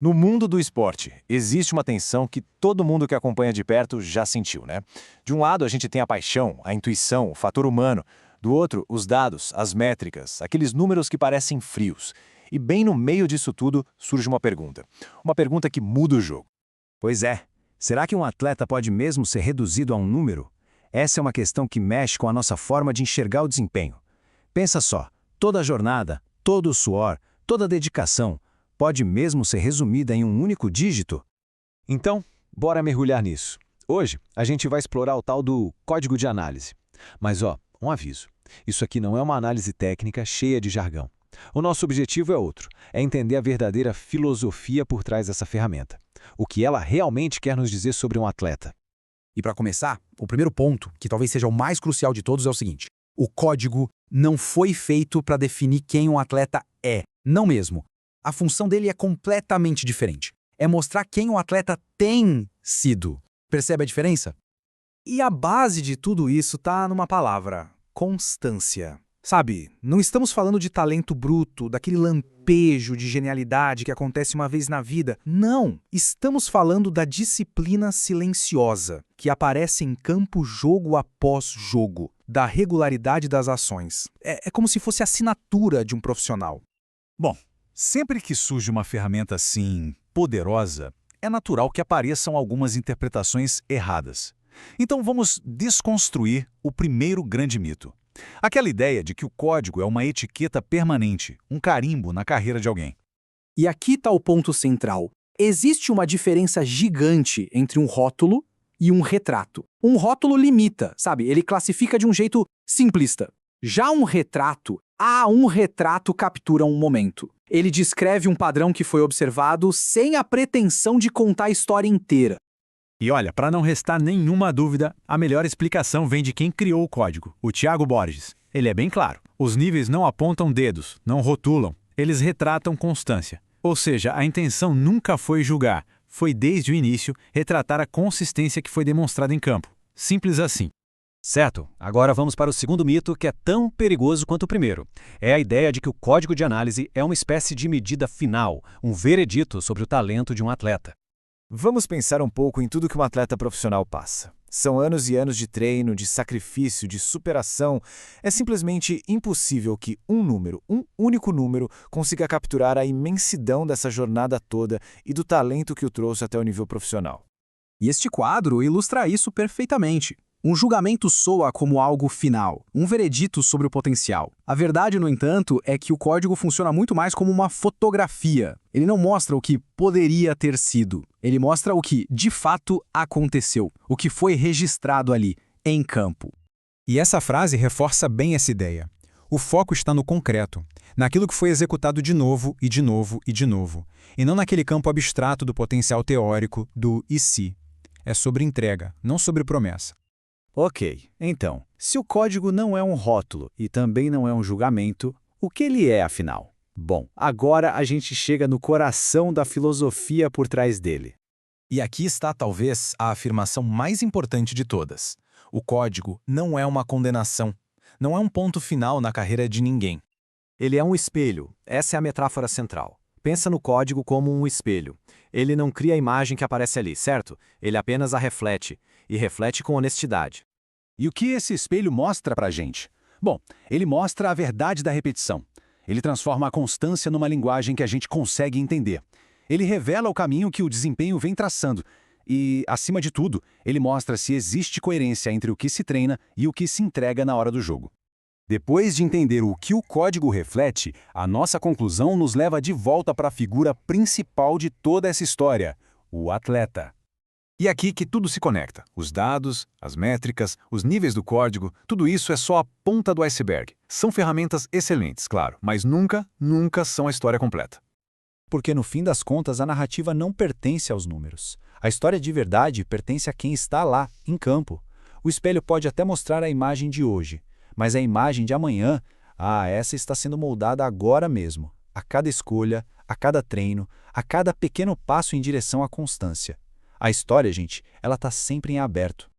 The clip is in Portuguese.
No mundo do esporte, existe uma tensão que todo mundo que acompanha de perto já sentiu, né? De um lado, a gente tem a paixão, a intuição, o fator humano. Do outro, os dados, as métricas, aqueles números que parecem frios. E bem no meio disso tudo, surge uma pergunta. Uma pergunta que muda o jogo. Pois é. Será que um atleta pode mesmo ser reduzido a um número? Essa é uma questão que mexe com a nossa forma de enxergar o desempenho. Pensa só, toda a jornada, todo o suor, toda a dedicação, pode mesmo ser resumida em um único dígito? Então, bora mergulhar nisso. Hoje, a gente vai explorar o tal do código de análise. Mas um aviso. Isso aqui não é uma análise técnica cheia de jargão. O nosso objetivo é outro, é entender a verdadeira filosofia por trás dessa ferramenta. O que ela realmente quer nos dizer sobre um atleta. E para começar, o primeiro ponto, que talvez seja o mais crucial de todos, é o seguinte: o código não foi feito para definir quem um atleta é. Não mesmo. A função dele é completamente diferente. É mostrar quem um atleta tem sido. Percebe a diferença? E a base de tudo isso está numa palavra: constância. Sabe, não estamos falando de talento bruto, daquele lampejo de genialidade que acontece uma vez na vida. Não! Estamos falando da disciplina silenciosa, que aparece em campo jogo após jogo, da regularidade das ações. É como se fosse a assinatura de um profissional. Bom, sempre que surge uma ferramenta assim poderosa, é natural que apareçam algumas interpretações erradas. Então vamos desconstruir o primeiro grande mito. Aquela ideia de que o código é uma etiqueta permanente, um carimbo na carreira de alguém. E aqui está o ponto central. Existe uma diferença gigante entre um rótulo e um retrato. Um rótulo limita, sabe? Ele classifica de um jeito simplista. Já um retrato captura um momento. Ele descreve um padrão que foi observado sem a pretensão de contar a história inteira. E olha, para não restar nenhuma dúvida, a melhor explicação vem de quem criou o código, o Thiago Borges. Ele é bem claro. Os níveis não apontam dedos, não rotulam, eles retratam constância. Ou seja, a intenção nunca foi julgar, foi desde o início retratar a consistência que foi demonstrada em campo. Simples assim. Certo, agora vamos para o segundo mito, que é tão perigoso quanto o primeiro. É a ideia de que o código de análise é uma espécie de medida final, um veredito sobre o talento de um atleta. Vamos pensar um pouco em tudo que um atleta profissional passa. São anos e anos de treino, de sacrifício, de superação. É simplesmente impossível que um único número, consiga capturar a imensidão dessa jornada toda e do talento que o trouxe até o nível profissional. E este quadro ilustra isso perfeitamente. Um julgamento soa como algo final, um veredito sobre o potencial. A verdade, no entanto, é que o código funciona muito mais como uma fotografia. Ele não mostra o que poderia ter sido. Ele mostra o que, de fato, aconteceu, o que foi registrado ali, em campo. E essa frase reforça bem essa ideia. O foco está no concreto, naquilo que foi executado de novo e de novo e de novo, e não naquele campo abstrato do potencial teórico do e se. É sobre entrega, não sobre promessa. Ok, então, se o código não é um rótulo e também não é um julgamento, o que ele é, afinal? Bom, agora a gente chega no coração da filosofia por trás dele. E aqui está talvez a afirmação mais importante de todas. O código não é uma condenação, não é um ponto final na carreira de ninguém. Ele é um espelho, essa é a metáfora central. Pensa no código como um espelho. Ele não cria a imagem que aparece ali, certo? Ele apenas a reflete, e reflete com honestidade. E o que esse espelho mostra pra gente? Bom, ele mostra a verdade da repetição. Ele transforma a constância numa linguagem que a gente consegue entender. Ele revela o caminho que o desempenho vem traçando. E, acima de tudo, ele mostra se existe coerência entre o que se treina e o que se entrega na hora do jogo. Depois de entender o que o código reflete, a nossa conclusão nos leva de volta para a figura principal de toda essa história, o atleta. E aqui que tudo se conecta. Os dados, as métricas, os níveis do código, tudo isso é só a ponta do iceberg. São ferramentas excelentes, claro, mas nunca são a história completa. Porque no fim das contas a narrativa não pertence aos números. A história de verdade pertence a quem está lá, em campo. O espelho pode até mostrar a imagem de hoje, mas a imagem de amanhã, essa está sendo moldada agora mesmo, a cada escolha, a cada treino, a cada pequeno passo em direção à constância. A história, gente, ela está sempre em aberto.